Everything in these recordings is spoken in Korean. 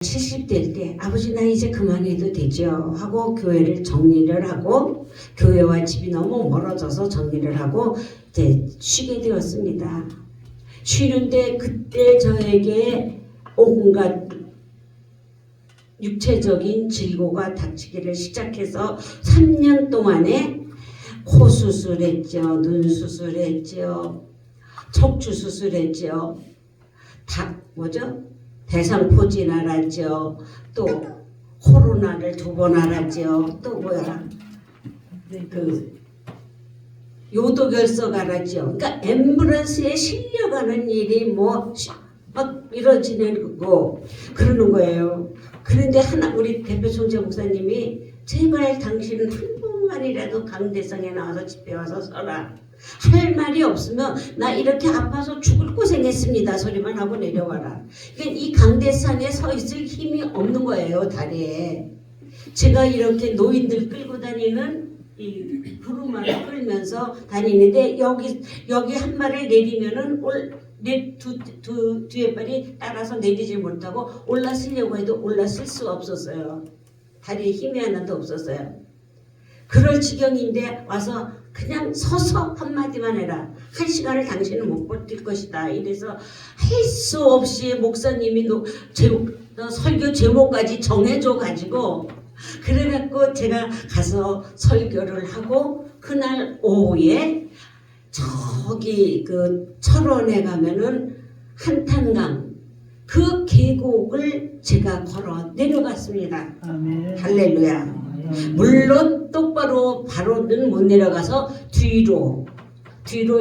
70대 때 아버지 나 이제 그만해도 되죠 하고 교회를 정리를 하고 교회와 집이 너무 멀어져서 정리를 하고 이제 쉬게 되었습니다. 쉬는데 그때 저에게 온갖 육체적인 질고가 닥치기를 시작해서 3년 동안에 코 수술했죠, 눈 수술했죠, 척추 수술했죠, 대상포진 알았죠. 또 코로나를 2번 알았죠. 또 요도결석 알았죠. 그러니까 앰뷸런스에 실려가는 일이 막 이뤄지는 거고 그러는 거예요. 그런데 우리 대표 총재 목사님이 제발 당신은 한 번만이라도 강대상에 나와서 집회 와서 서라. 할 말이 없으면 나 이렇게 아파서 죽을 고생했습니다 소리만 하고 내려와라. 그러니까 이 강대상에 서 있을 힘이 없는 거예요. 다리에. 제가 이렇게 노인들 끌고 다니는 이 구루마를 끌면서 다니는데 여기 한 발을 내리면은 뒤에 발이 따라서 내리지 못하고 올라서려고 해도 올라설 수가 없었어요. 다리에 힘이 하나도 없었어요. 그럴 지경인데 와서 그냥 서서 한마디만 해라. 1시간을 당신은 못 버틸 것이다. 이래서 할 수 없이 목사님이 설교 제목까지 정해줘 가지고 그래갖고 제가 가서 설교를 하고 그날 오후에 저기 그 철원에 가면은 한탄강 그 계곡을 제가 걸어 내려갔습니다. 아멘. 할렐루야. 물론 똑바로 바로는 못 내려가서 뒤로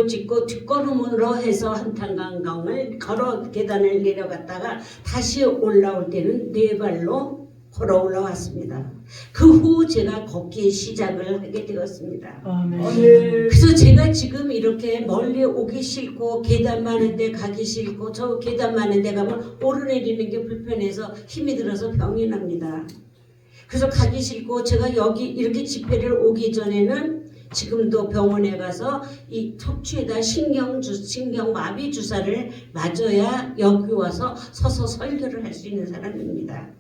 찍고 뒷걸음으로 해서 한탄강을 걸어 계단을 내려갔다가 다시 올라올 때는 4발로 걸어 올라왔습니다. 그 후 제가 걷기 시작을 하게 되었습니다. 아멘. 그래서 제가 지금 이렇게 멀리 오기 싫고 계단 많은 데 가기 싫고 저 계단 많은 데 가면 오르내리는 게 불편해서 힘이 들어서 병이 납니다. 그래서 가기 싫고 제가 여기 이렇게 집회를 오기 전에는 지금도 병원에 가서 이 척추에다 신경마비 주사를 맞아야 여기 와서 서서 설교를 할 수 있는 사람입니다.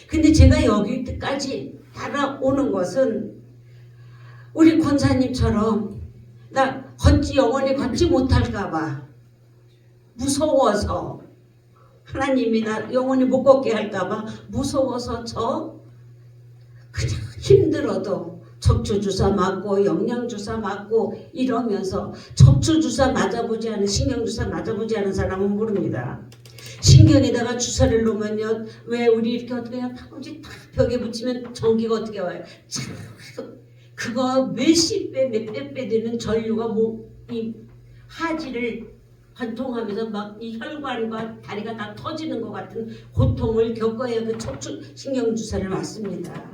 근데 제가 여기까지 따라오는 것은 우리 권사님처럼 나 영원히 걷지 못할까봐 무서워서 하나님이 나 영원히 못 걷게 할까봐 무서워서 그냥 힘들어도 척추주사 맞고 영양주사 맞고 이러면서 척추주사 맞아보지 않은 신경주사 맞아보지 않은 사람은 모릅니다. 신경에다가 주사를 놓으면요 왜 우리 이렇게 어떻게 해요? 팔꿈치 탁 벽에 붙이면 전기가 어떻게 와요? 그거 몇십 배 몇백 배 되는 전류가 이 하지를 관통하면서 막 이 혈관과 다리가 다 터지는 것 같은 고통을 겪어야 그 척추 신경주사를 맞습니다.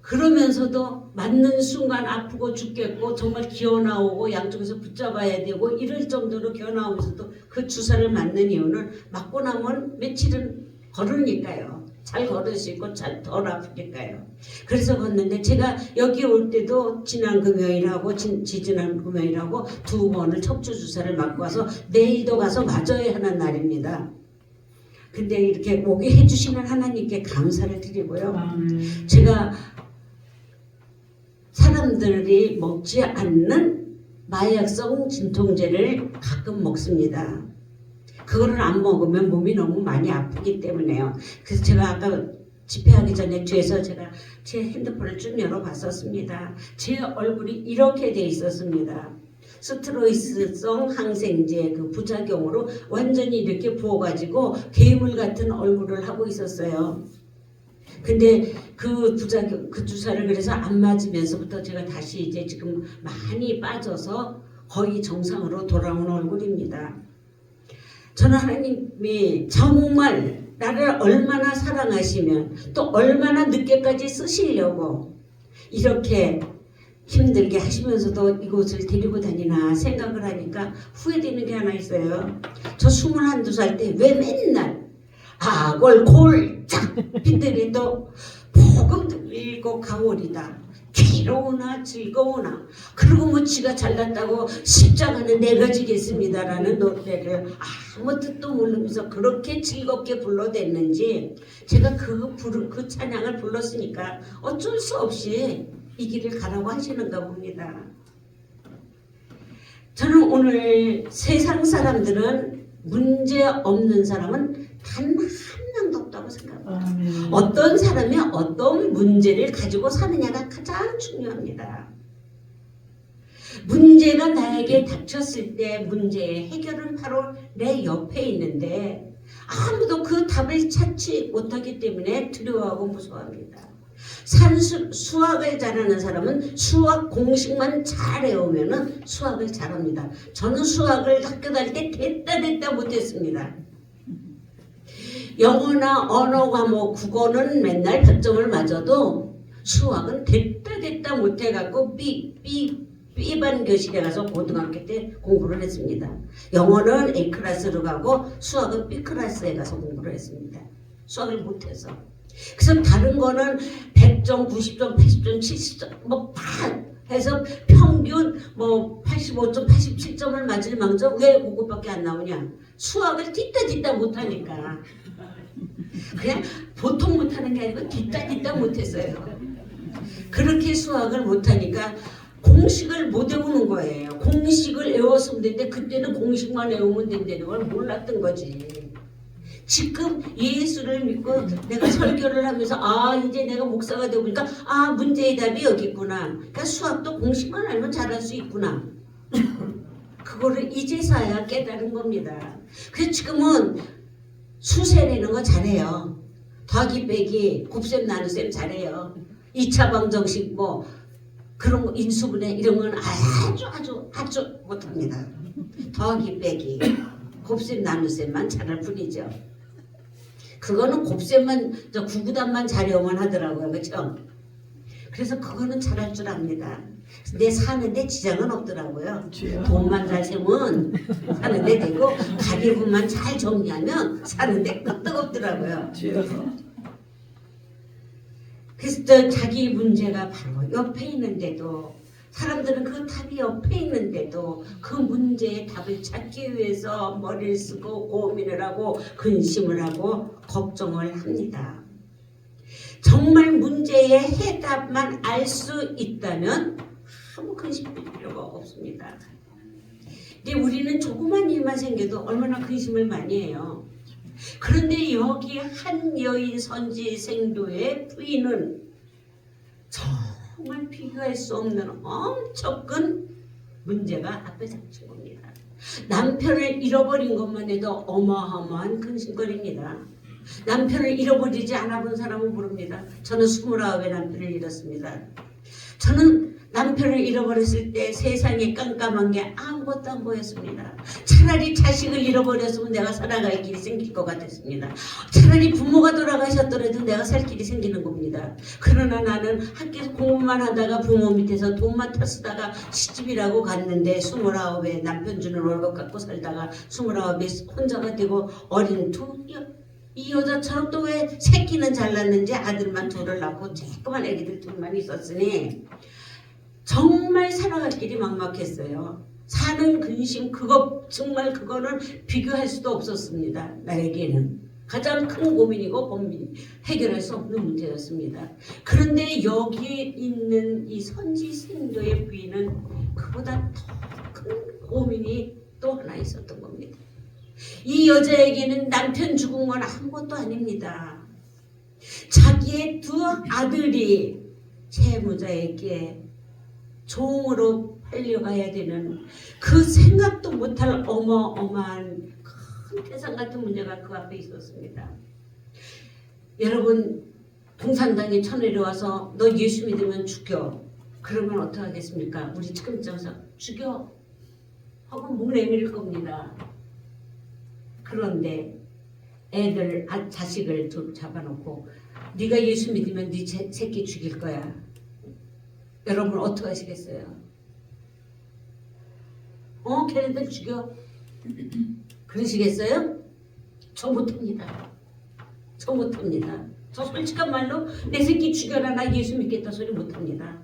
그러면서도 맞는 순간 아프고 죽겠고 정말 기어나오고 양쪽에서 붙잡아야 되고 이럴 정도로 기어나오면서도 그 주사를 맞는 이유는 맞고 나면 며칠은 걸으니까요. 잘 걸을 수 있고 잘 덜 아프니까요. 그래서 걷는데 제가 여기 올 때도 지난 금요일하고 지지난 금요일하고 2번을 척추 주사를 맞고 와서 내일도 가서 맞아야 하는 날입니다. 근데 이렇게 오게 해주시는 하나님께 감사를 드리고요. 제가 사람들이 먹지 않는 마약성 진통제를 가끔 먹습니다. 그거를 안 먹으면 몸이 너무 많이 아프기 때문에요. 그래서 제가 아까 집회하기 전에 뒤에서 제가 제 핸드폰을 쭉 열어봤었습니다. 제 얼굴이 이렇게 돼 있었습니다. 스테로이드성 항생제 그 부작용으로 완전히 이렇게 부어가지고 괴물 같은 얼굴을 하고 있었어요. 근데 그 주사를 그래서 안 맞으면서부터 제가 다시 이제 지금 많이 빠져서 거의 정상으로 돌아온 얼굴입니다. 저는 하나님이 정말 나를 얼마나 사랑하시면 또 얼마나 늦게까지 쓰시려고 이렇게 힘들게 하시면서도 이곳을 데리고 다니나 생각을 하니까 후회되는 게 하나 있어요. 저 21~22살 때 왜 맨날 골짝 빈들이도 복음 들고 가오리다 괴로우나 즐거우나 그리고 뭐 지가 잘났다고 십자가는 내가 지겠습니다라는 노래를 아무 뜻도 모르면서 그렇게 즐겁게 불러댔는지 제가 그 찬양을 불렀으니까 어쩔 수 없이 이 길을 가라고 하시는가 봅니다. 저는 오늘 세상 사람들은 문제 없는 사람은 단 한 명도 없다고 생각합니다. 어떤 사람이 어떤 문제를 가지고 사느냐가 가장 중요합니다. 문제가 나에게 닥쳤을 때 문제의 해결은 바로 내 옆에 있는데 아무도 그 답을 찾지 못하기 때문에 두려워하고 무서워합니다. 수학을 잘하는 사람은 수학 공식만 잘 외우면 수학을 잘합니다. 저는 수학을 학교 다닐 때 됐다 못했습니다. 영어나 언어 과목 국어는 맨날 100점을 맞아도 수학은 됐다 못해갖고 B반 교실에 가서 고등학교 때 공부를 했습니다. 영어는 A클래스로 가고 수학은 B클래스에 가서 공부를 했습니다. 수학을 못해서. 그래서 다른 거는 100점, 90점, 80점, 70점 뭐 다 해서 평균 뭐 85점, 87점을 맞을 망정 왜 그것밖에 안 나오냐? 수학을 뒤따 못하니까. 그냥 보통 못하는 게 아니고 뒤따 못했어요. 그렇게 수학을 못하니까 공식을 못 외우는 거예요. 공식을 외웠으면 되는데 그때는 공식만 외우면 된다는 걸 몰랐던 거지. 지금 예수를 믿고 내가 설교를 하면서 이제 내가 목사가 되고 보니까 문제의 답이 여기 있구나. 그러니까 수학도 공식만 알면 잘할 수 있구나. 그거를 이제서야 깨달은 겁니다. 그래서 지금은 수세 내는 거 잘해요. 더하기 빼기 곱셈 나눗셈 잘해요. 2차 방정식 뭐 그런 거 인수분해 이런 건 아주 못합니다. 더하기 빼기 곱셈 나눗셈만 잘할 뿐이죠. 그거는 곱셈만 구구단만 잘해오만 하더라고요. 그렇죠? 그래서 그거는 잘할 줄 압니다. 내 사는데 지장은 없더라고요. 돈만 잘 세면 사는데 되고 가계부만 잘 정리하면 사는데 끄떡없더라고요. 그래서 자기 문제가 바로 옆에 있는데도 사람들은 그 답이 옆에 있는데도 그 문제의 답을 찾기 위해서 머리를 쓰고 고민을 하고 근심을 하고 걱정을 합니다. 정말 문제의 해답만 알 수 있다면 아무 근심할 필요가 없습니다. 근데 우리는 조그만 일만 생겨도 얼마나 근심을 많이 해요. 그런데 여기 한 여인 선지 생도의 부인은 정말 비교할 수 없는 엄청 큰 문제가 앞에 닥친 겁니다. 남편을 잃어버린 것만 해도 어마어마한 근심거리입니다. 남편을 잃어버리지 않아 본 사람은 모릅니다. 저는 29의 남편을 잃었습니다. 저는 남편을 잃어버렸을 때 세상에 깜깜한 게 아무것도 안 보였습니다. 차라리 자식을 잃어버렸으면 내가 살아갈 길이 생길 것 같았습니다. 차라리 부모가 돌아가셨더라도 내가 살 길이 생기는 겁니다. 그러나 나는 학교에서 공부만 하다가 부모 밑에서 돈만 타 쓰다가 시집이라고 갔는데 29에 남편 주는 월급 갖고 살다가 29에 혼자가 되고 어린 이 여자처럼 또 왜 새끼는 잘났는지 아들만 둘을 낳고 조그만 애기들 둘만 있었으니 정말 살아갈 길이 막막했어요. 사는 근심 정말 그거는 비교할 수도 없었습니다. 나에게는 가장 큰 고민이고 해결할 수 없는 문제였습니다. 그런데 여기에 있는 이 선지 생도의 부인은 그보다 더 큰 고민이 또 하나 있었던 겁니다. 이 여자에게는 남편 죽은 건 아무것도 아닙니다. 자기의 두 아들이 채무자에게 종으로 팔려가야 되는 그 생각도 못할 어마어마한 큰 태산 같은 문제가 그 앞에 있었습니다. 여러분 공산당이 쳐내려와서 너 예수 믿으면 죽여. 그러면 어떡하겠습니까? 우리 지금 입장에서 죽여 하고 목 내밀 겁니다. 그런데 자식을 잡아놓고 네가 예수 믿으면 네 새끼 죽일 거야. 여러분 어떻게 하시겠어요? 걔네들 죽여. 그러시겠어요? 저 못합니다. 저 솔직한 말로 내 새끼 죽여라 나 예수 믿겠다 소리 못합니다.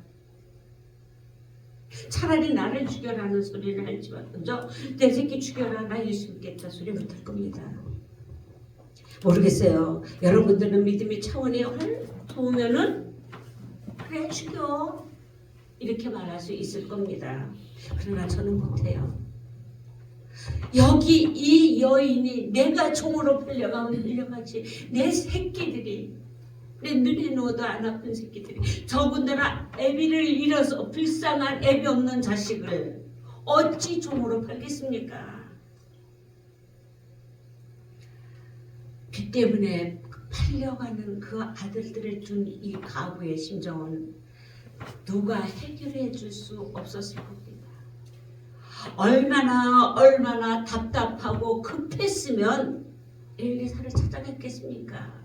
차라리 나를 죽여라는 소리를 할지만 먼저 내 새끼 죽여라, 나 예수 믿겠다 소리 못할 겁니다. 모르겠어요. 여러분들은 믿음의 차원이 좋으면은 그래 죽여 이렇게 말할 수 있을 겁니다. 그러나 저는 못해요. 여기 이 여인이 내가 종으로 끌려가면 끌려가지, 내 새끼들이, 내 눈에 누워도 안 아픈 새끼들이, 저분들은 애비를 잃어서 불쌍한 애비 없는 자식을 어찌 종으로 팔겠습니까? 빚 때문에 팔려가는 그 아들들을 둔 이 가부의 심정은 누가 해결해 줄 수 없었을 겁니다. 얼마나 답답하고 급했으면 엘리사를 찾아갔겠습니까?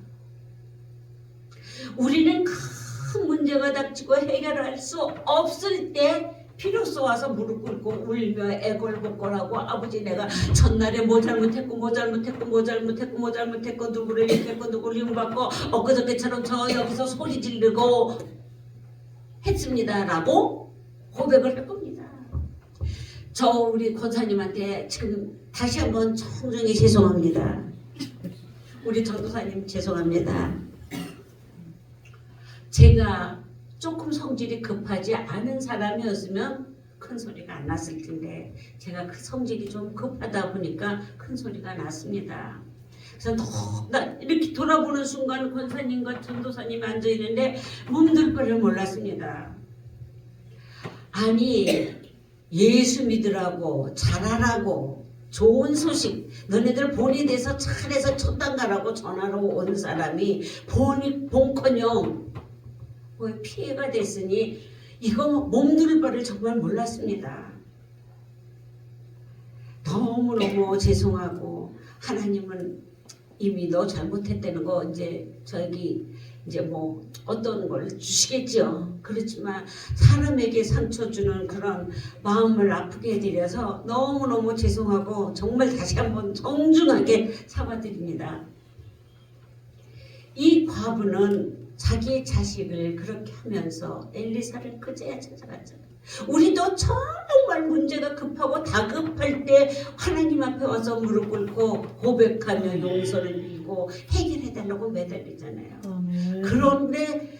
우리는 큰 문제가 닥치고 해결할 수 없을 때 비로소 와서 무릎 꿇고 울며 애걸복걸하고 아버지 내가 전날에 뭐 잘못했고 누구를 이렇게 했고 누구를 흉받고 엊그저께처럼 저 여기서 소리 지르고 했습니다 라고 고백을 할 겁니다. 저 우리 권사님한테 지금 다시 한번 정중히 죄송합니다. 우리 전도사님 죄송합니다. 제가 조금 성질이 급하지 않은 사람이었으면 큰 소리가 안 났을 텐데 제가 그 성질이 좀 급하다 보니까 큰 소리가 났습니다. 그래서 나 이렇게 돌아보는 순간 권사님과 전도사님이 앉아있는데 몸둘 바를 몰랐습니다. 아니 예수 믿으라고 잘하라고 좋은 소식 너네들 본이 돼서 차례서 천당 가라고 전화로 온 사람이 본커녕 피해가 됐으니 이거 몸둘 바를 정말 몰랐습니다. 너무너무 죄송하고 하나님은 이미 너 잘못했다는 거 이제 뭐 어떤 걸 주시겠죠. 그렇지만 사람에게 상처 주는 그런 마음을 아프게 해드려서 너무너무 죄송하고 정말 다시 한번 정중하게 사과드립니다. 이 과부는 자기 자식을 그렇게 하면서 엘리사를 그제야 찾아갔잖아요. 우리도 정말 문제가 급하고 다급할 때 하나님 앞에 와서 무릎 꿇고 고백하며 용서를 빌고 해결해달라고 매달리잖아요. 그런데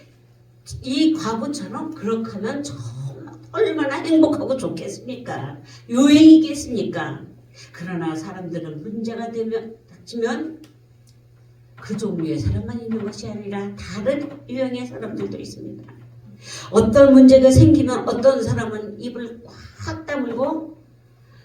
이 과부처럼 그렇게 하면 정말 얼마나 행복하고 좋겠습니까? 유행이겠습니까? 그러나 사람들은 문제가 닥치면 그 종류의 사람만 있는 것이 아니라 다른 유형의 사람들도 있습니다. 어떤 문제가 생기면 어떤 사람은 입을 꽉 다물고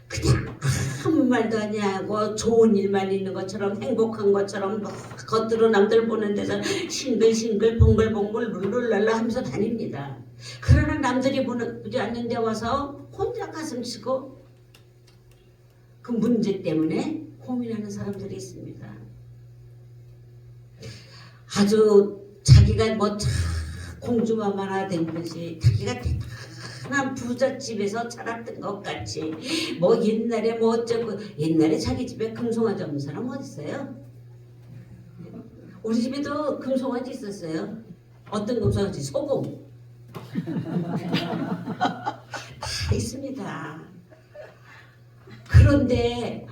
그냥 아무 말도 아니하고 좋은 일만 있는 것처럼 행복한 것처럼 겉으로 남들 보는 데서 싱글싱글 봉글봉글 룰룰랄라 하면서 다닙니다. 그러나 남들이 보지 않는 데 와서 혼자 가슴 치고 그 문제 때문에 고민하는 사람들이 있습니다. 아주 자기가 뭐 공주마마나 된 것이 자기가 대단한 부잣집에서 자랐던 것 같이 뭐 옛날에 뭐 어쩌고 옛날에 자기 집에 금송아지 없는 사람 어디 있어요? 우리 집에도 금송아지 있었어요. 어떤 금송아지? 소금 다 있습니다. 그런데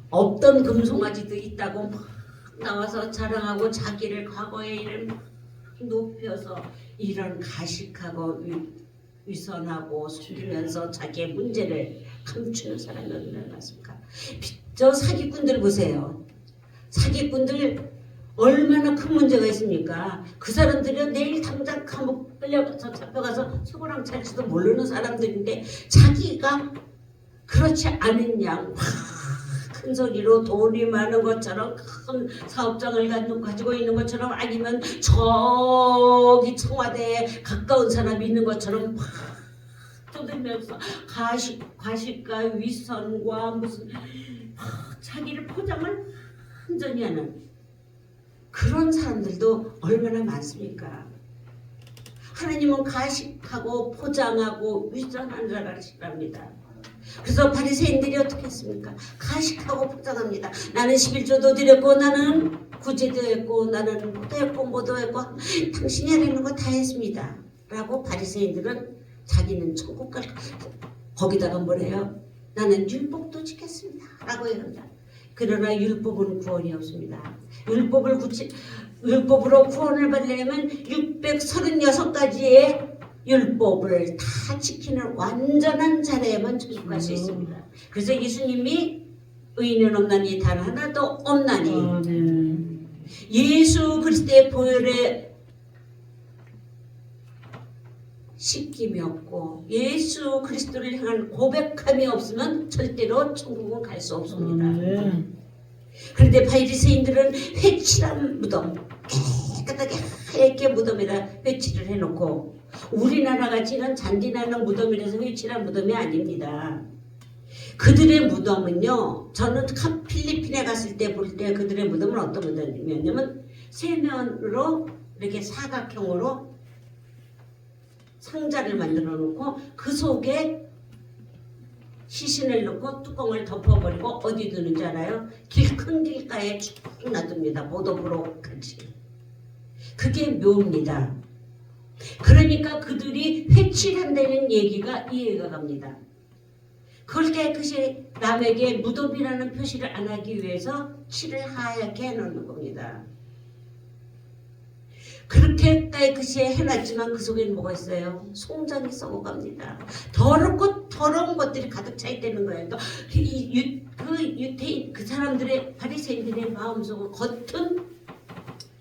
없던 금송아지도 있다고 막 나와서 자랑하고 자기를 과거의 일을 높여서 이런 가식하고 위선하고 숨기면서 자기의 문제를 감추는 사람이 얼마나 많습니까? 저 사기꾼들 보세요. 사기꾼들 얼마나 큰 문제가 있습니까? 그 사람들은 내일 당장 감옥 끌려가서 잡혀가서 소고랑 찰지도 모르는 사람들인데 자기가 그렇지 않은 양 큰 소리로 돈이 많은 것처럼 큰 사업장을 가지고 있는 것처럼 아니면 저기 청와대에 가까운 사람이 있는 것처럼 막 떠들면서 과식과 위선과 무슨 자기를 포장을 완전히 하는 그런 사람들도 얼마나 많습니까? 하나님은 가식하고 포장하고 위선하는 자라시랍니다. 그래서 바리새인들이 어떻게 했습니까? 가식하고 포장합니다. 나는 11조도 드렸고 나는 구제도 했고 나는 뭐도 했고 당신이 하려는 거 다 했습니다. 라고 바리새인들은 자기는 천국 갈 거기다가 뭐래요? 나는 율법도 지켰습니다 라고 얘기합니다. 그러나 율법은 구원이 없습니다. 율법으로 구원을 받으려면 636가지의 율법을 다 지키는 완전한 자라야만 천국 갈 수 있습니다. 그래서 예수님이 의인은 없나니 단 하나도 없나니 예수 그리스도의 보혈에 씻김이 없고 예수 그리스도를 향한 고백함이 없으면 절대로 천국은 갈 수 없습니다. 그런데 바리새인들은 회칠한 무덤, 깨끗하게 하얗게 무덤에다 회칠을 해놓고 우리나라 같이는 잔디나는 무덤이라서 회칠한 무덤이 아닙니다. 그들의 무덤은요, 저는 필리핀에 갔을 때 볼 때 그들의 무덤은 어떤 무덤이냐면 세면으로 이렇게 사각형으로 상자를 만들어 놓고 그 속에 시신을 넣고 뚜껑을 덮어버리고 어디 두는지 알아요? 큰 길가에 쭉 놔둡니다. 보도부로 같이. 그게 묘입니다. 그러니까 그들이 회칠한다는 얘기가 이해가 갑니다. 그걸 깨끗이 남에게 무덤이라는 표시를 안 하기 위해서 칠을 하얗게 해놓는 겁니다. 그렇게 깨끗이 해놨지만 그 속에는 뭐가 있어요? 송장이 썩어갑니다. 더럽고 더러운 것들이 가득 차 있다는 거예요. 또 유태인 그 사람들의 바리새인들의 마음속은 겉은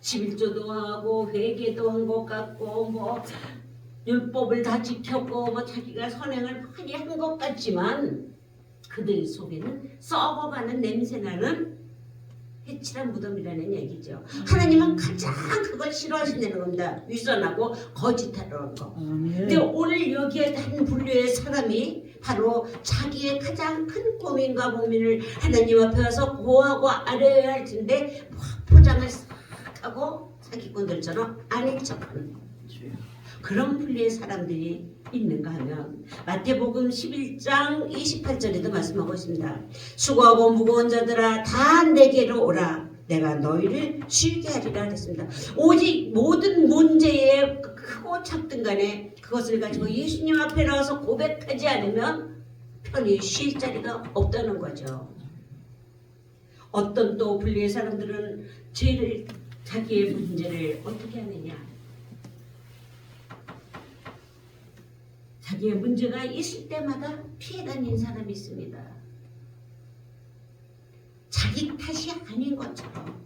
11조도 하고 회개도 한 것 같고 뭐 율법을 다 지켰고 뭐 자기가 선행을 많이 한 것 같지만 그들 속에는 썩어가는 냄새나는 해칠한 무덤이라는 얘기죠. 하나님은 가장 그걸 싫어하신다는 겁니다. 위선하고 거짓하는 거. 근데 오늘 여기에 한 분류의 사람이 바로 자기의 가장 큰 고민과 고민을 하나님 앞에 와서 고하고 아뢰어야 할 텐데 포장을 싹 하고 사기꾼들처럼 아닌 척하는 그런 분류의 사람들이 있는가 하면 마태복음 11장 28절에도 말씀하고 있습니다. 수고하고 무거운 자들아 다 내게로 오라 내가 너희를 쉬게 하리라 했습니다. 오직 모든 문제에 크고 작든 간에 그것을 가지고 예수님 앞에 나와서 고백하지 않으면 편히 쉴 자리가 없다는 거죠. 어떤 또 분류의 사람들은 죄를 자기의 문제를 어떻게 하느냐, 자기의 문제가 있을 때마다 피해 다니는 사람이 있습니다. 자기 탓이 아닌 것처럼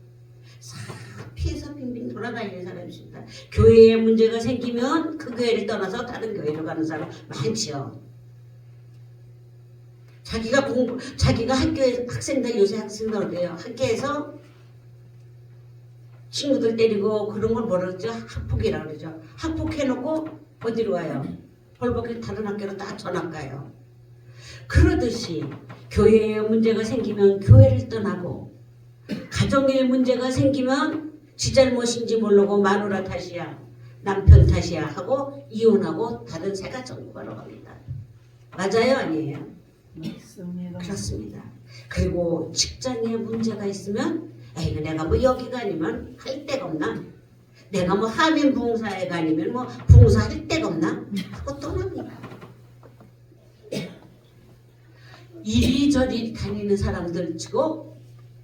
싹 피해서 빙빙 돌아다니는 사람이 있습니다. 교회에 문제가 생기면 그 교회를 떠나서 다른 교회로 가는 사람 많죠. 자기가 학교에 학생들 요새 학생들 어때요? 학교에서 친구들 때리고 그런 걸 뭐라 그러죠? 학폭이라고 그러죠. 학폭해놓고 어디로 가요? 벌벌게 다른 학교로 다 전학 가요. 그러듯이 교회에 문제가 생기면 교회를 떠나고 가정에 문제가 생기면 지 잘못인지 모르고 마누라 탓이야 남편 탓이야 하고 이혼하고 다른 새 가정으로 갑니다. 맞아요? 아니에요? 맞습니다. 그렇습니다. 그리고 직장에 문제가 있으면 에이 내가 뭐 여기가 아니면 할 데가 없나? 내가 뭐 하민 봉사회가 아니면 뭐 봉사할 데가 없나? 하고 떠납니다. 이리저리 다니는 사람들 치고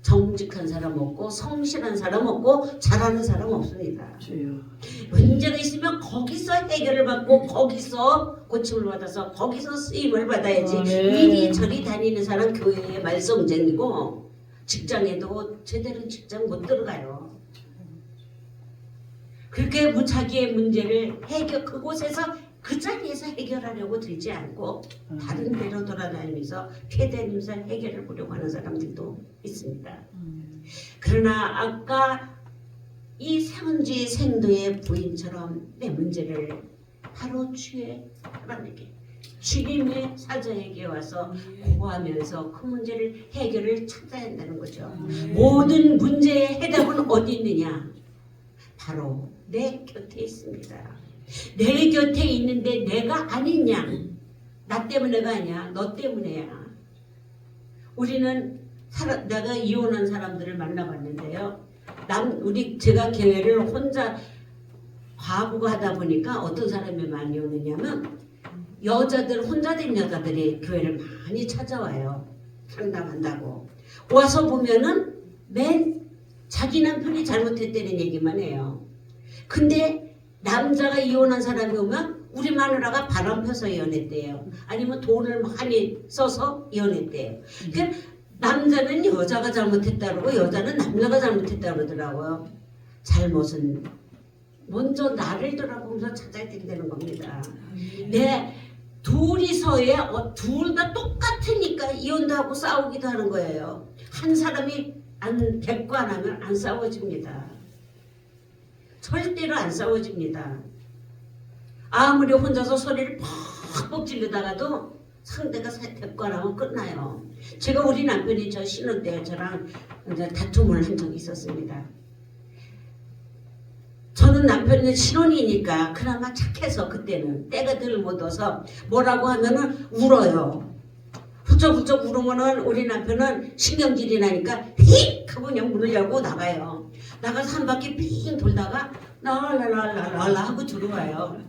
정직한 사람 없고 성실한 사람 없고 잘하는 사람 없습니다. 문제가 있으면 거기서 해결을 받고 거기서 고침을 받아서 거기서 쓰임을 받아야지. 이리저리 다니는 사람 교회의 말썽쟁이고 직장에도 제대로 직장 못 들어가요. 그렇게 자기의 문제를 그곳에서 그 자리에서 해결하려고 들지 않고 다른 데로 돌아다니면서 피해다니면서 해결을 보려고 하는 사람들도 있습니다. 그러나 아까 이 세운지 생도의 부인처럼 내 문제를 바로 주의 하나님께 주님의 사자에게 와서 고하면서 그 문제를 해결을 찾아야 한다는 거죠. 모든 문제의 해답은 어디 있느냐? 바로 내 곁에 있습니다. 내 곁에 있는데 내가 아니냐? 나 때문에가 아니야. 너 때문에야. 우리는 내가 이혼한 사람들을 만나봤는데요. 제가 교회를 혼자 과부가 하다 보니까 어떤 사람이 많이 오느냐면 여자들 혼자 된 여자들이 교회를 많이 찾아와요. 상담한다고. 와서 보면은 맨 자기 남편이 잘못했다는 얘기만 해요. 근데 남자가 이혼한 사람이 오면 우리 마누라가 바람 펴서 이혼했대요. 아니면 돈을 많이 써서 이혼했대요. 그러니까 남자는 여자가 잘못했다 그러고 여자는 남자가 잘못했다 그러더라고요. 잘못은 먼저 나를 돌아보면서 찾아야 된다는 겁니다. 내 둘이서의 둘 다 똑같으니까 이혼도 하고 싸우기도 하는 거예요. 한 사람이 대꾸 안 하면 안 싸워집니다. 절대로 안 싸워집니다. 아무리 혼자서 소리를 퍽퍽 지르다가도 상대가 대꾸 안 하면 끝나요. 제가 우리 남편이 저 신혼 때 저랑 이제 다툼을 한 적이 있었습니다. 저는 남편이 신혼이니까 그나마 착해서 그때는 때가 덜 묻어서 뭐라고 하면은 울어요. 훌쩍훌쩍 울으면은 우리 남편은 신경질이 나니까 휙 하고 그냥 문을 열고 나가요. 나가서 한 바퀴 빙 돌다가 랄랄랄랄라 하고 들어와요.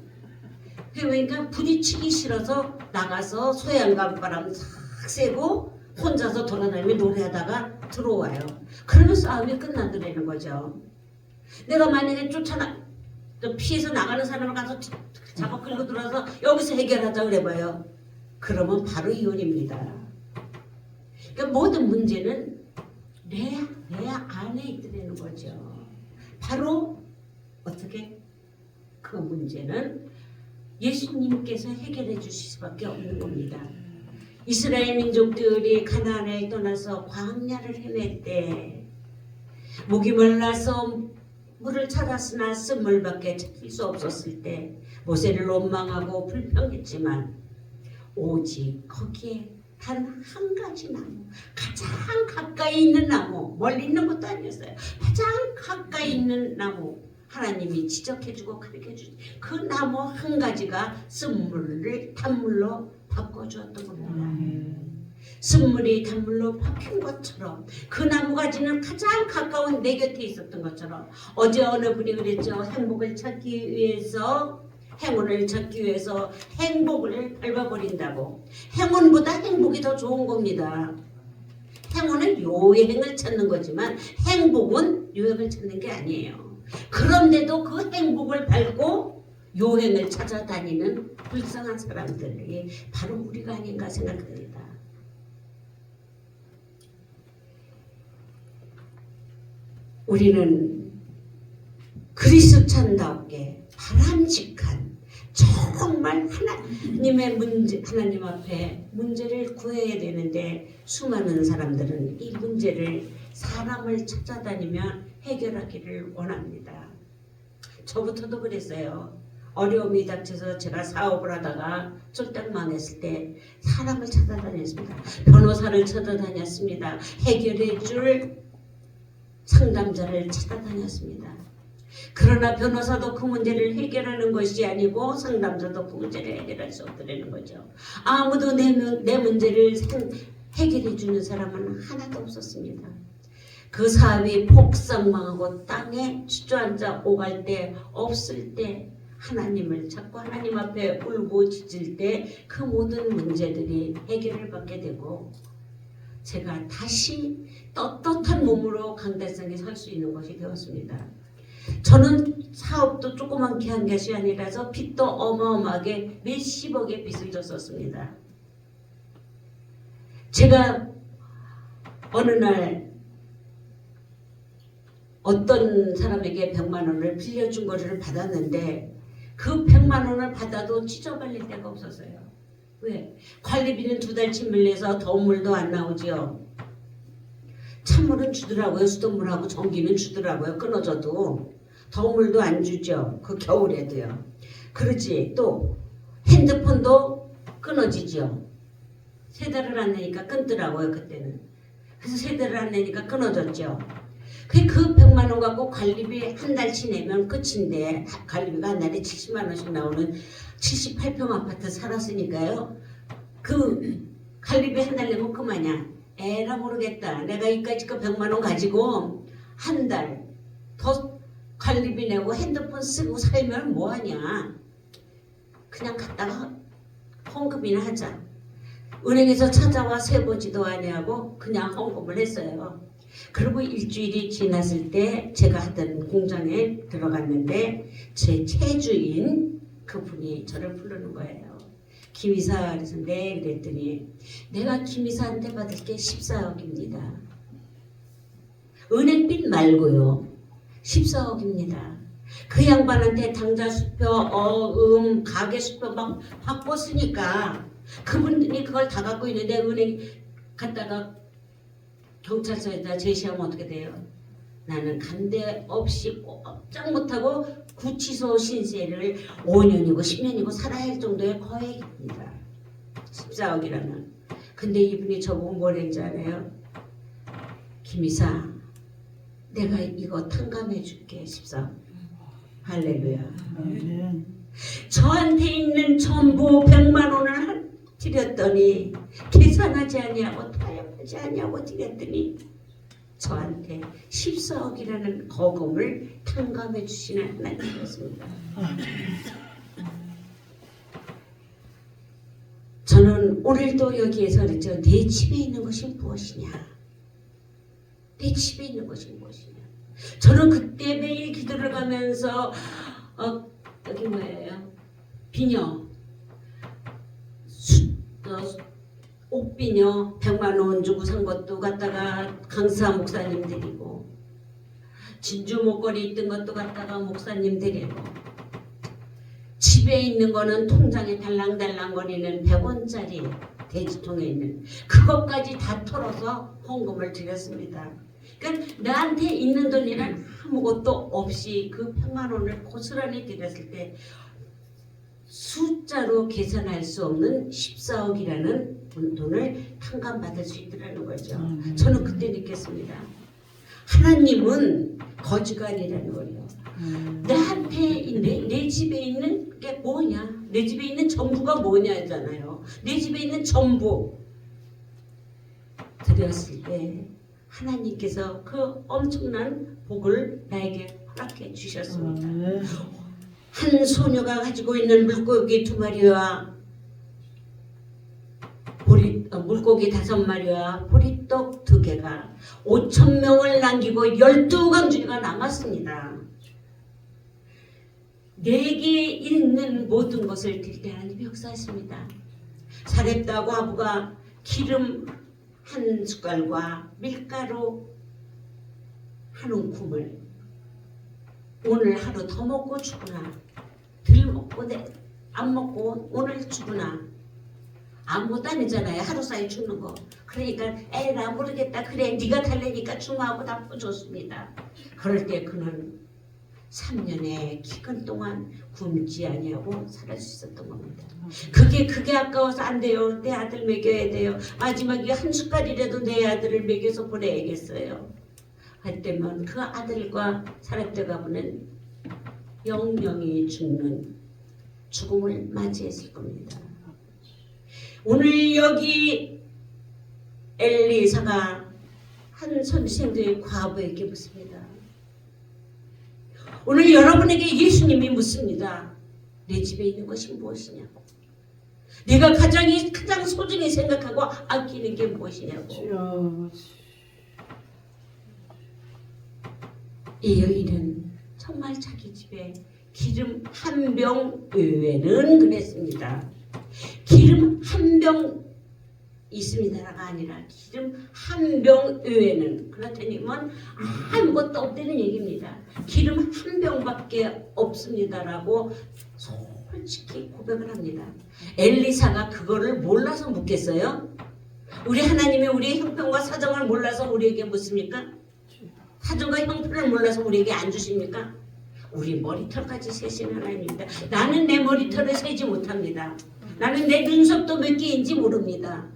그러니까 부딪히기 싫어서 나가서 소양강 바람 싹 쐬고 혼자서 돌아다니며 노래하다가 들어와요. 그러면 싸움이 끝나더라는 거죠. 내가 만약에 피해서 나가는 사람을 가서 잡아 끌고 들어와서 여기서 해결하자 그래봐요. 그러면 바로 이혼입니다. 그러니까 모든 문제는 내 안에 있더라는 거죠. 바로 어떻게 그 문제는 예수님께서 해결해 주실 수밖에 없는 겁니다. 이스라엘 민족들이 가나안에 떠나서 광야를 헤맬 때 목이 말라서 물을 찾았으나 쓴물밖에 찾을 수 없었을 때 모세를 원망하고 불평했지만 오직 거기에 단 한 가지 나무, 가장 가까이 있는 나무, 멀리 있는 것도 아니었어요. 가장 가까이 있는 나무 하나님이 지적해주고 가르쳐주신 그 나무 한 가지가 쓴물을 단물로 바꿔주었던 겁니다. 쓴물이 단물로 바뀐 것처럼 그 나무 가지는 가장 가까운 내 곁에 있었던 것처럼 어제 어느 분이 그랬죠. 행복을 찾기 위해서 행운을 찾기 위해서 행복을 밟아버린다고. 행운보다 행복이 더 좋은 겁니다. 행운은 요행을 찾는 거지만 행복은 요행을 찾는 게 아니에요. 그런데도 그 행복을 밟고 요행을 찾아다니는 불쌍한 사람들이 바로 우리가 아닌가 생각됩니다. 우리는 그리스도찬답게 바람직한 정말 하나님의 문제, 하나님 앞에 문제를 구해야 되는데 수많은 사람들은 이 문제를 사람을 찾아다니며 해결하기를 원합니다. 저부터도 그랬어요. 어려움이 닥쳐서 제가 사업을 하다가 쫄딱 망했을 때 사람을 찾아다녔습니다. 변호사를 찾아다녔습니다. 해결해 줄 상담자를 찾아다녔습니다. 그러나 변호사도 그 문제를 해결하는 것이 아니고 상담자도 그 문제를 해결할 수 없다는 거죠. 아무도 내 문제를 해결해 주는 사람은 하나도 없었습니다. 그 사업이 폭삭망하고 땅에 주저앉아 오갈 때 없을 때 하나님을 찾고 하나님 앞에 울고 짖을 때 그 모든 문제들이 해결을 받게 되고 제가 다시 떳떳한 몸으로 강대상에 설 수 있는 것이 되었습니다. 저는 사업도 조그맣게 한 것이 아니라서 빚도 어마어마하게 몇십억의 빚을 졌었습니다. 제가 어느 날 어떤 사람에게 100만 원을 빌려준 거를 받았는데 그 100만 원을 받아도 찢어발릴 데가 없었어요. 왜? 관리비는 2달치 밀려서 더운 물도 안 나오지요. 찬물은 주더라고요. 수돗물하고 전기는 주더라고요. 끊어져도 더운 물도 안 주죠. 그 겨울에도요. 그렇지. 또 핸드폰도 끊어지죠. 세달을 안 내니까 끊더라고요. 그때는. 그래서 세달을 안 내니까 끊어졌죠. 그 100만 원 갖고 관리비 한 달치 내면 끝인데 관리비가 한 달에 70만 원씩 나오는 78평 아파트 살았으니까요. 그 관리비 한 달 내면 그만이야. 에라 모르겠다. 내가 이까짓 거 100만 원 가지고 한 달 더 관리비 내고 핸드폰 쓰고 살면 뭐하냐. 그냥 갔다가 헌금이나 하자. 은행에서 찾아와 세보지도 아니하고 그냥 헌금을 했어요. 그리고 일주일이 지났을 때 제가 하던 공장에 들어갔는데 제 채주인 그분이 저를 부르는 거예요. 김이사. 그래서 네 그랬더니 내가 김이사한테 받을 게 14억입니다. 은행빚 말고요. 14억입니다. 그 양반한테 당자 수표, 가게 수표 막 바꿨으니까 그분이 그걸 다 갖고 있는데 은행 갔다가 경찰서에다 제시하면 어떻게 돼요? 나는 간대 없이 꼼짝 못하고 구치소 신세를 5년이고 10년이고 살아야 할 정도의 거액입니다. 14억이라면. 근데 이분이 저보고 뭘 했는지 알아요? 김이사, 내가 이거 탕감해 줄게. 14억. 할렐루야. 저한테 있는 전부 100만 원을 드렸더니 계산하지 아니하고 타협하지 아니하고 드렸더니 저한테 14억이라는 거금을 탕감해 주시는 하나님이었습니다. 저는 오늘도 여기에서 그랬죠. 내 집에 있는 것이 무엇이냐? 내 집에 있는 것이 무엇이냐? 저는 그때 매일 기도를 가면서 여기 뭐예요? 비녀 옥비녀 100만 원 주고 산 것도 갖다가 강사 목사님 드리고 진주 목걸이 있던 것도 갖다가 목사님 드리고 집에 있는 거는 통장에 달랑달랑거리는 100원짜리 돼지통에 있는 그것까지 다 털어서 헌금을 드렸습니다. 그러니까 나한테 있는 돈이란 아무것도 없이 그 100만 원을 고스란히 드렸을 때 숫자로 계산할 수 없는 14억이라는 돈을 탕감받을 수 있더라는 거죠. 저는 그때 느꼈습니다. 하나님은 거지가 아니라는 거예요. 나한테 내 집에 있는 게 뭐냐? 내 집에 있는 전부가 뭐냐잖아요. 내 집에 있는 전부 드렸을 때 하나님께서 그 엄청난 복을 나에게 허락해 주셨습니다. 한 소녀가 가지고 있는 물고기 2마리와 물고기 5마리와 보리떡 2개가 5,000명을 남기고 12강주리가 남았습니다. 내게 있는 모든 것을 드릴 때 하나님이 역사하십니다. 사렙다 과부가 기름 한 숟갈과 밀가루 한 움큼을 오늘 하루 더 먹고 죽으나 덜 먹고 안 먹고 오늘 죽으나 아무것도 아니잖아요. 하루 사이 죽는 거. 그러니까 에라 모르겠다. 그래 네가 달래니까 중화하고 다 줬습니다. 그럴 때 그는 3년의 기간 동안 굶지 아니하고 살 수 있었던 겁니다. 그게 아까워서 안 돼요. 내 아들 먹여야 돼요. 마지막에 한 숟갈이라도 내 아들을 먹여서 보내야겠어요. 할 때면 그 아들과 사렙다가 보는 영영이 죽는 죽음을 맞이했을 겁니다. 오늘 여기 엘리사가 한 선생들의 과부에게 묻습니다. 오늘 여러분에게 예수님이 묻습니다. 내 집에 있는 것이 무엇이냐고. 내가 가장 소중히 생각하고 아끼는 게 무엇이냐고. 이 여인은 정말 자기 집에 기름 한 병 외에는 그랬습니다. 기름 한 병 있습니다가 아니라 기름 한 병 외에는 그렇다니면 아무것도 없다는 얘기입니다. 기름 한 병밖에 없습니다라고 솔직히 고백을 합니다. 엘리사가 그거를 몰라서 묻겠어요? 우리 하나님이 우리의 형편과 사정을 몰라서 우리에게 묻습니까? 사정과 형편을 몰라서 우리에게 안 주십니까? 우리 머리털까지 세시는 하나님입니다. 나는 내 머리털을 세지 못합니다. 나는 내 눈썹도 몇 개인지 모릅니다.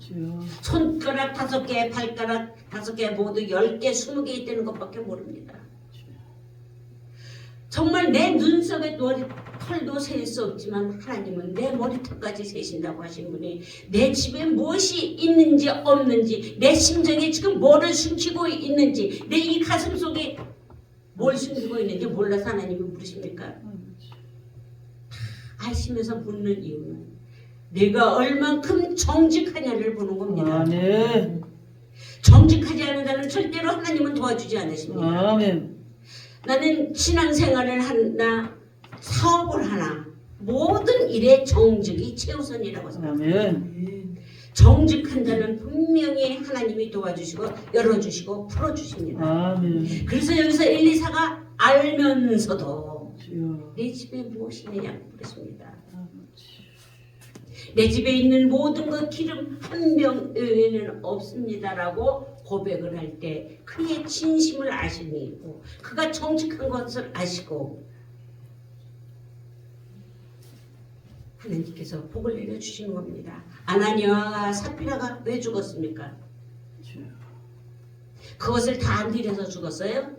손가락 5개, 발가락 5개 모두 10개, 20개 있다는 것밖에 모릅니다. 정말 내 눈썹의 머리털도 셀 수 없지만 하나님은 내 머리털까지 세신다고 하신 분이 내 집에 무엇이 있는지 없는지, 내 심정에 지금 뭐를 숨기고 있는지, 내 이 가슴 속에 뭘 숨기고 있는지 몰라서 하나님이 물으십니까? 아시면서 묻는 이유는 네가 얼만큼 정직하냐를 보는 겁니다. 아멘. 정직하지 않은 자는 절대로 하나님은 도와주지 않으십니다. 아멘. 나는 신앙생활을 하나 사업을 하나 모든 일에 정직이 최우선이라고 생각합니다. 아멘. 정직한 자는 분명히 하나님이 도와주시고 열어주시고 풀어주십니다. 아멘. 그래서 여기서 엘리사가 알면서도 주여. 내 집에 무엇이 있느냐고 물었습니다. 내 집에 있는 모든 것 기름 한 병 외에는 없습니다라고 고백을 할 때 그의 진심을 아시고 그가 정직한 것을 아시고 하나님께서 복을 내려주시는 겁니다. 아나니아와 삽비라가 왜 죽었습니까? 주여. 그것을 다 안 들여서 죽었어요?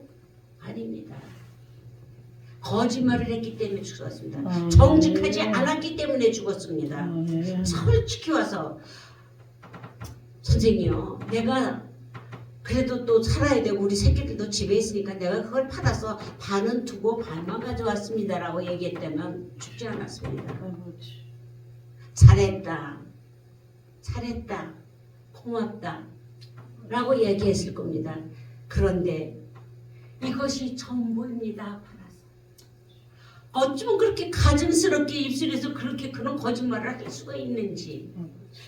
아닙니다. 거짓말을 했기 때문에 죽었습니다. 정직하지 않았기 때문에 죽었습니다. 솔직히 와서 선생님요, 내가 그래도 또 살아야 되고 우리 새끼들도 집에 있으니까 내가 그걸 팔아서 반은 두고 반만 가져왔습니다라고 얘기했다면 죽지 않았습니다. 잘했다, 잘했다, 고맙다 라고 얘기했을 겁니다. 그런데 이것이 전부입니다. 어쩌면 그렇게 가증스럽게 입술에서 그렇게 그런 거짓말을 할 수가 있는지,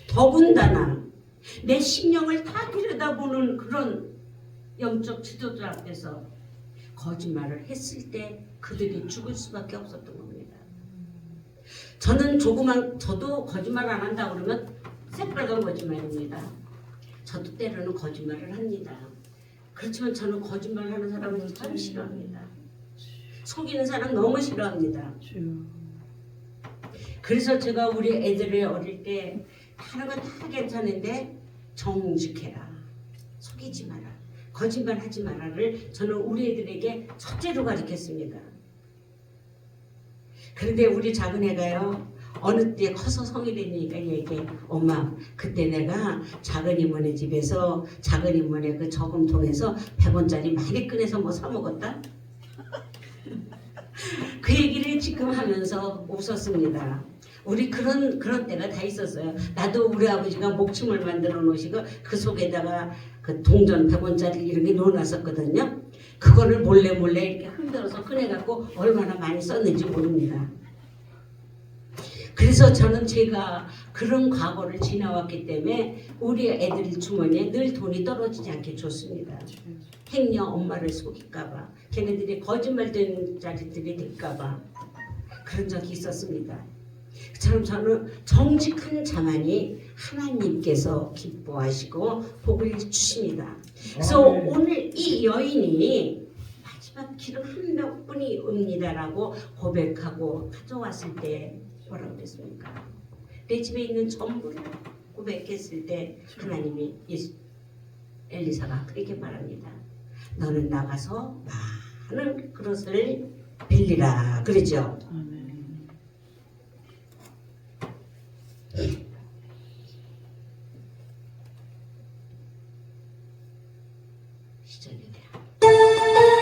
더군다나 내 심령을 다 들여다보는 그런 영적 지도자 앞에서 거짓말을 했을 때 그들이 죽을 수밖에 없었던 겁니다. 저도 거짓말 안 한다고 그러면 새빨간 거짓말입니다. 저도 때로는 거짓말을 합니다. 그렇지만 저는 거짓말하는 사람을 참 싫어합니다. 속이는 사람 너무 싫어합니다. 그래서 제가 우리 애들을 어릴 때 하는 건 다 괜찮은데 정직해라, 속이지 마라, 거짓말하지 마라를 저는 우리 애들에게 첫째로 가르쳤습니다. 그런데 우리 작은 애가요, 어느 때 커서 성이 되니까 얘기해. 엄마, 그때 내가 작은 이모네 집에서 작은 이모네 그 저금통에서 100원짜리 많이 꺼내서 뭐 사 먹었다? 그 얘기를 지금 하면서 웃었습니다. 우리 그런 때가 다 있었어요. 나도 우리 아버지가 목춤을 만들어 놓으시고 그 속에다가 그 동전 100원짜리 이런 게 넣어놨었거든요. 그거를 몰래 이렇게 흔들어서 꺼내갖고 얼마나 많이 썼는지 모릅니다. 그래서 저는 제가 그런 과거를 지나왔기 때문에 우리 애들 주머니에 늘 돈이 떨어지지 않게 줬습니다. 행여 엄마를 속일까봐, 걔네들이 거짓말된 자리들이 될까봐 그런 적이 있었습니다. 그처럼 저는 정직한 자만이 하나님께서 기뻐하시고 복을 주십니다. 그래서 오늘 이 여인이 마지막 기름 한 명뿐이 옵니다라고 고백하고 가져왔을 때 뭐라고 그랬습니까? 내 집에 있는 전부를 고백했을 때 하나님이 엘리사가 그렇게 말합니다. 너는 나가서 많은 그릇을 빌리라 그러죠. 시작이 돼요.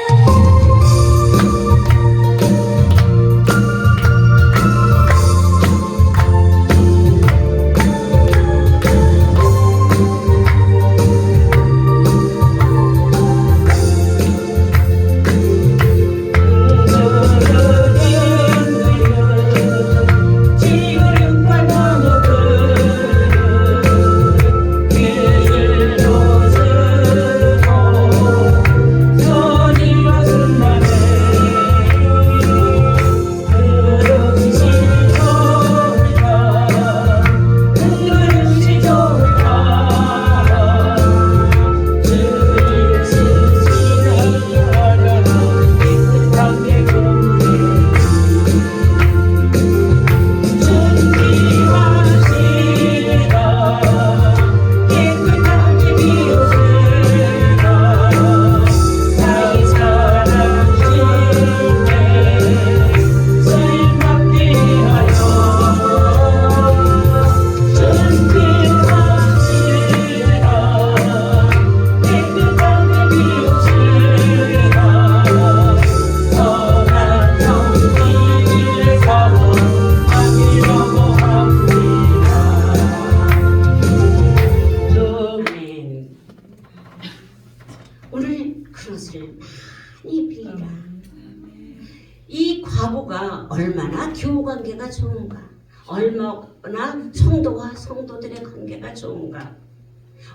과부가 얼마나 교우 관계가 좋은가, 얼마나 성도와 성도들의 관계가 좋은가,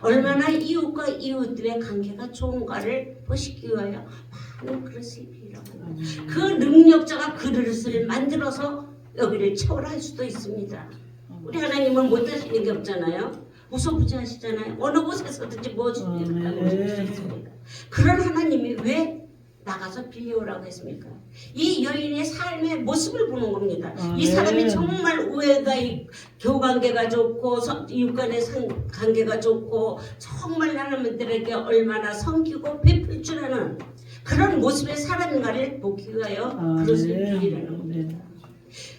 얼마나 이웃과 이웃들의 관계가 좋은가를 보시기 위하여 많은 그릇을 빌어갑니다. 그 능력자가 그 그릇을 만들어서 여기를 채우라 할 수도 있습니다. 우리 하나님은 못하시는 게 없잖아요. 무소부지하시잖아요. 어느 곳에서든지 무엇이든지 하고 있습니다. 그런 하나님이 왜 나가서 빌려오라고 했습니까? 이 여인의 삶의 모습을 보는 겁니다. 이 사람이 정말 우애가 있고 교관계가 좋고 이웃 간의 관계가 좋고 정말 하나님들에게 얼마나 섬기고 베풀 줄 아는 그런 모습의 사람인가를 보기 위하여 그릇을 빌리라는 겁니다.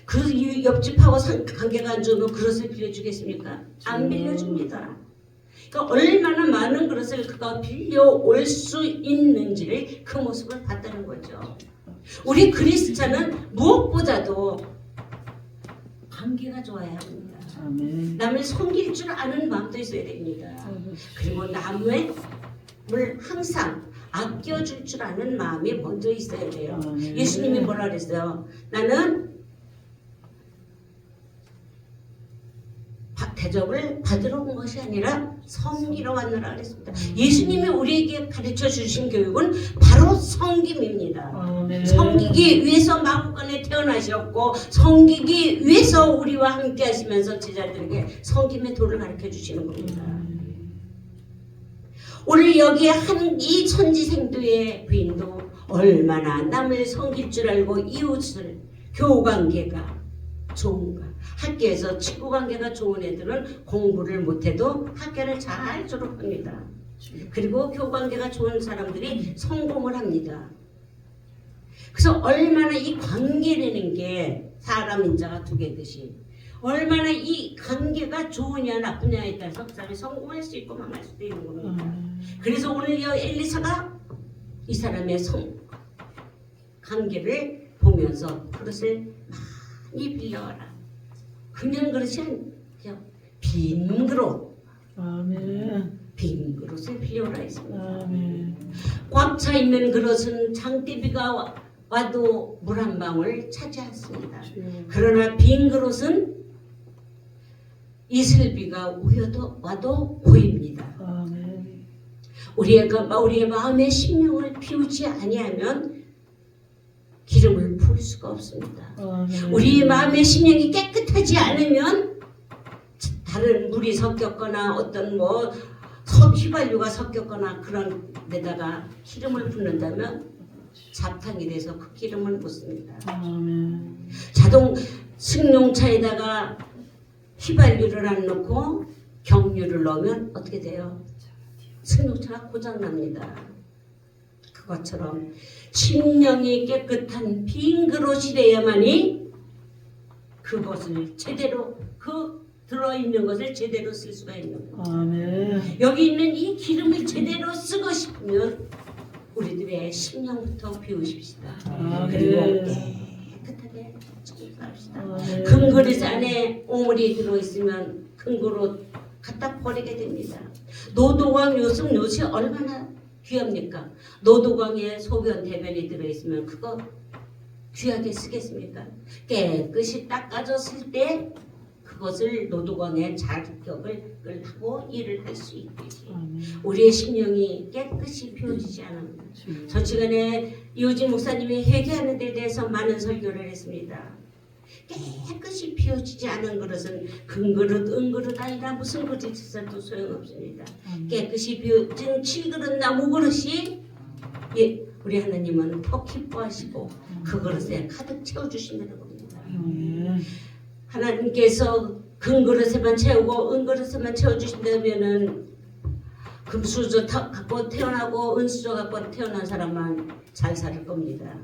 그 옆집하고 관계가 안 좋으면 그릇을 빌려주겠습니까? 안 빌려줍니다. 그러니까 얼마나 많은 그릇을 그가 빌려올 수 있는지를 그 모습을 봤다는 거죠. 우리 그리스찬은 무엇보다도 관계가 좋아야 합니다. 남을 섬길 줄 아는 마음도 있어야 됩니다. 그리고 남을 항상 아껴줄 줄 아는 마음이 먼저 있어야 돼요. 예수님이 뭐라 그랬어요? 나는 대접을 받으러 온 것이 아니라 섬기러 왔느라 그랬습니다. 예수님이 우리에게 가르쳐 주신 교육은 바로 섬김입니다. 섬기기 위해서 마구간에 태어나셨고 섬기기 위해서 우리와 함께 하시면서 제자들에게 섬김의 도를 가르쳐 주시는 겁니다. 오늘 여기에 이 천지생도의 부인도 얼마나 남을 섬길 줄 알고 이웃을 교우관계가 좋은가. 학교에서 친구관계가 좋은 애들은 공부를 못해도 학교를 잘 졸업합니다. 그리고 교우관계가 좋은 사람들이 성공을 합니다. 그래서 얼마나 이 관계라는 게 사람 인자가 두 개듯이 얼마나 이 관계가 좋으냐 나쁘냐에 따라서 그 사람이 성공할 수 있고 망할 수도 있는 겁니다. 그래서 오늘 이 엘리사가 이 사람의 관계를 보면서 그것을 많이 빌려와라. 그냥 그릇이 아니죠. 빈 그릇. 빈 그릇을 빌려오라 했습니다. 꽉 차 있는 그릇은 장대비가 와도 물 한 방울 차지 않습니다. 그러나 빈 그릇은 이슬비가 와도 고입니다. 우리의 마음의 심령을 피우지 아니하면 기름을 부을 수가 없습니다. 우리 마음의 심령이 깨끗하지 않으면 다른 물이 섞였거나 어떤 휘발유가 섞였거나 그런 데다가 기름을 붓는다면 잡탕이 돼서 그 기름을 못 씁니다. 자동 승용차에다가 휘발유를 안 넣고 경유를 넣으면 어떻게 돼요? 승용차가 고장납니다. 그것처럼 심령이 깨끗한 빈 그릇이래야만이 그것을 제대로 들어있는 것을 제대로 쓸 수가 있는 거예요. 여기 있는 이 기름을 제대로 쓰고 싶으면 우리들의 심령부터 비우십시다. 그리고 깨끗하게 청소합시다. 큰 그릇 안에 오물이 들어있으면 큰 그릇 갖다 버리게 됩니다. 노도광 요승요시 얼마나 귀합니까? 노도광에 소변 대변이 들어있으면 그거 귀하게 쓰겠습니까? 깨끗이 닦아졌을 때 그것을 노도광에 자격을 하고 일을 할 수 있듯이 우리의 심령이 깨끗이 비워지지 않습니다. 저 시간에 이호진 목사님이 회개하는 데 대해서 많은 설교를 했습니다. 깨끗이 비워지지 않은 그릇은 금그릇, 은그릇 아니라 무슨 그릇이 있어도 소용없습니다. 깨끗이 비워진 칠그릇 나무 그릇이 우리 하나님은 더 기뻐하시고 그 그릇에 가득 채워주신다는 겁니다. 하나님께서 금그릇에만 채우고 은그릇에만 채워주신다면은 금수저 갖고 태어나고 은수저 갖고 태어난 사람만 잘 살 겁니다.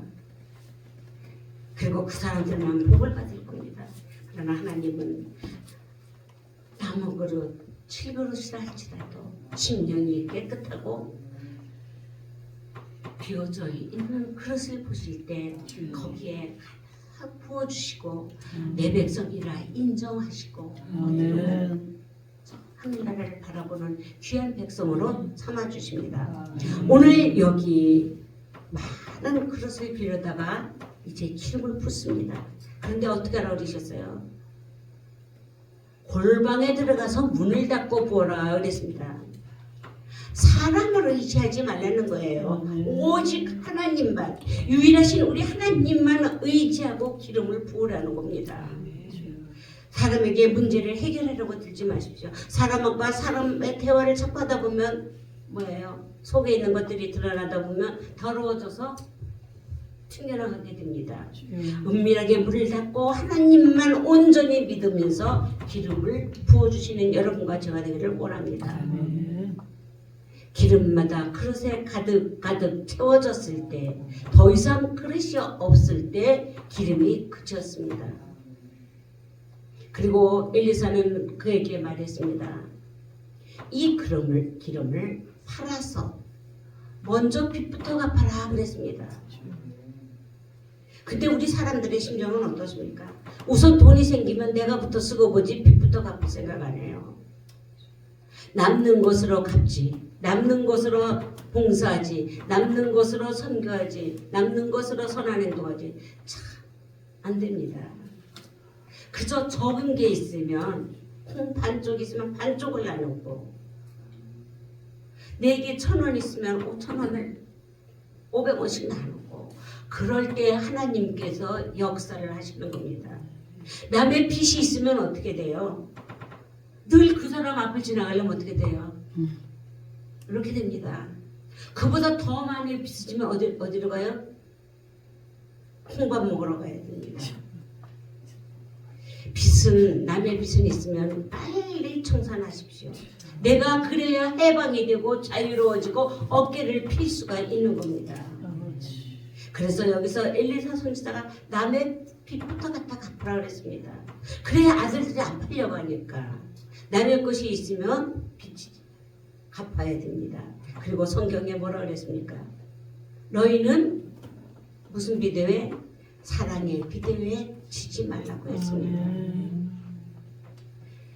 그리고 그 사람들만 복을 받을 겁니다. 그러나 하나님은 나무 그릇, 칠그릇이라 할지라도 심령이 깨끗하고 비워져 있는 그릇을 보실 때 거기에 가득 부어주시고 내 백성이라 인정하시고 하늘나라를 바라보는 귀한 백성으로 삼아주십니다. 오늘 여기 많은 그릇을 빌려다가 이제 기름을 붓습니다. 그런데 어떻게 하라고 그러셨어요? 골방에 들어가서 문을 닫고 보라 그랬습니다. 사람을 의지하지 말라는 거예요. 오직 하나님만, 유일하신 우리 하나님만 의지하고 기름을 부으라는 겁니다. 사람에게 문제를 해결하려고 들지 마십시오. 사람과 사람의 대화를 자꾸 하다 보면 뭐예요? 속에 있는 것들이 드러나다 보면 더러워져서 튕겨나가게 됩니다. 은밀하게 문을 닫고 하나님만 온전히 믿으면서 기름을 부어주시는 여러분과 제가 되기를 원합니다. 기름마다 그릇에 가득 채워졌을 때, 더 이상 그릇이 없을 때 기름이 그쳤습니다. 그리고 엘리사는 그에게 말했습니다. 이 기름을 팔아서 먼저 빚부터 갚아라 그랬습니다. 근데 우리 사람들의 심정은 어떻습니까? 우선 돈이 생기면 내가부터 쓰고 보지 빚부터 갚을 생각 안 해요. 남는 것으로 갚지, 남는 것으로 봉사하지, 남는 것으로 선교하지, 남는 것으로 선한 행동하지. 참 안 됩니다. 그저 적은 게 있으면 콩 반쪽 있으면 반쪽을 나누고, 내게 1,000원 있으면 5,000원을 500원씩 나누고, 그럴 때 하나님께서 역사를 하시는 겁니다. 남의 빚이 있으면 어떻게 돼요? 늘 그 사람 앞을 지나가려면 어떻게 돼요? 이렇게 됩니다. 그보다 더 많이 빚지면 어디로 가요? 콩밥 먹으러 가야 됩니다. 남의 빚은 있으면 빨리 청산하십시오. 내가 그래야 해방이 되고 자유로워지고 어깨를 필 수가 있는 겁니다. 그래서 여기서 엘리사 선지자가 남의 빚부터 갖다 갚으라 그랬습니다. 그래야 아들들이 안 팔려고 하니까 남의 것이 있으면 빚이 갚아야 됩니다. 그리고 성경에 뭐라 그랬습니까? 너희는 무슨 비대회? 사랑의 비대회에 지지 말라고 했습니다.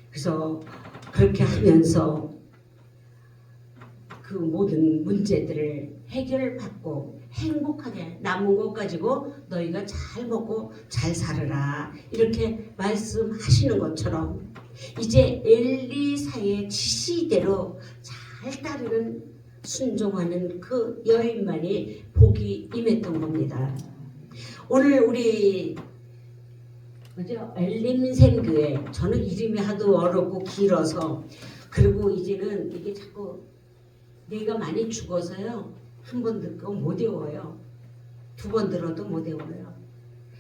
그래서 그렇게 하면서 그 모든 문제들을 해결받고 행복하게 남은 것 가지고 너희가 잘 먹고 잘 살아라 이렇게 말씀하시는 것처럼 이제 엘리사의 지시대로 잘 따르는 순종하는 그 여인만이 복이 임했던 겁니다. 오늘 우리 엘림샘교회, 저는 이름이 하도 어렵고 길어서, 그리고 이제는 이게 자꾸 내가 많이 죽어서요 한 번 듣고 못 외워요. 2번 들어도 못 외워요.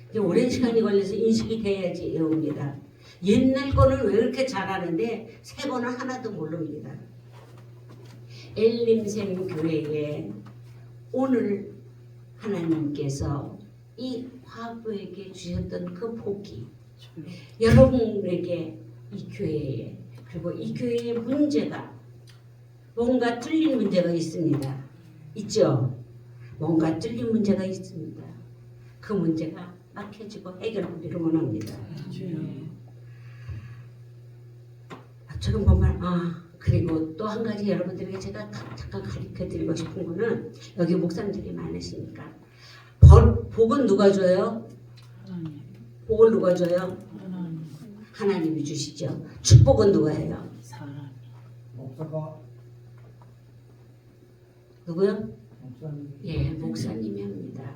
이제 오랜 시간이 걸려서 인식이 돼야지 외웁니다. 옛날 거는 왜 이렇게 잘하는데 새 거는 하나도 모릅니다. 엘림샘교회에 오늘 하나님께서 이 화부에게 주셨던 그 복이 여러분에게 이 교회에, 그리고 이 교회의 문제가 뭔가 뚫린 문제가 있습니다. 있죠? 뭔가 뚫린 문제가 있습니다. 그 문제가 막혀지고 해결되기를 원합니다. 지금 보면 그리고 또 한 가지 여러분들에게 제가 잠깐 가르쳐 드리고 싶은 거는, 여기 목사님들이 많으시니까 복은 누가 줘요? 복을 누가 줘요? 하나님이 주시죠. 축복은 누가 해요? 목사가. 누구요? 목사님. 예, 목사님이 합니다.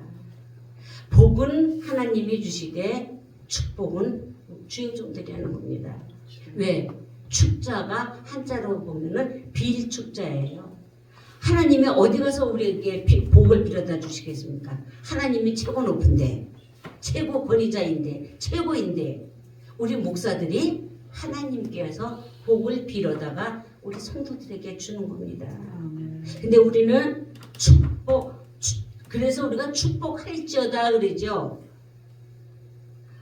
복은 하나님이 주시되 축복은 주인종들이 하는 겁니다. 왜? 축자가 한자로 보면은 빌축자예요. 하나님이 어디 가서 우리에게 복을 빌어다 주시겠습니까? 하나님이 최고 높은데, 최고 권위자인데, 최고인데, 우리 목사들이 하나님께서 복을 빌어다가 우리 성도들에게 주는 겁니다. 근데 우리는 그래서 우리가 축복할지어다 그러죠.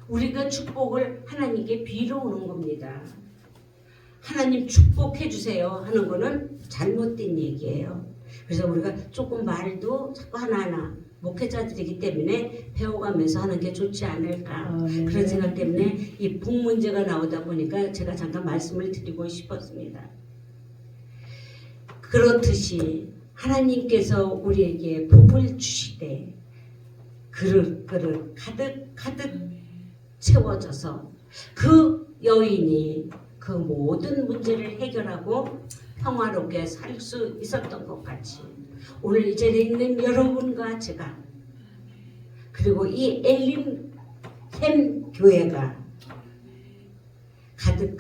우리가 축복을 하나님께 빌어오는 겁니다. 하나님 축복해 주세요 하는 거는 잘못된 얘기예요. 그래서 우리가 조금 말도 자꾸 하나하나 목회자들이기 때문에 배워가면서 하는 게 좋지 않을까, 그런 생각 때문에 이 복 문제가 나오다 보니까 제가 잠깐 말씀을 드리고 싶었습니다. 그렇듯이 하나님께서 우리에게 복을 주시되 그릇 가득 채워져서 그 여인이 그 모든 문제를 해결하고 평화롭게 살 수 있었던 것 같이 오늘 이 자리에 있는 여러분과 제가 그리고 이 엘림 햄 교회가 가득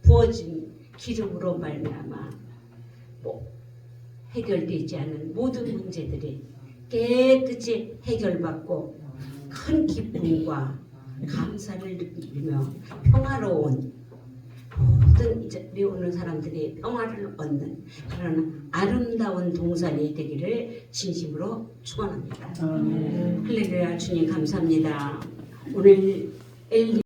부어진 기름으로 말미암아 해결되지 않은 모든 문제들이 깨끗이 해결받고 큰 기쁨과 감사를 느끼며 평화로운 모든 이 자리에 오는 사람들이 평화를 얻는 그런 아름다운 동산이 되기를 진심으로 축원합니다. 할렐루야. 주님 감사합니다. 오늘 엘리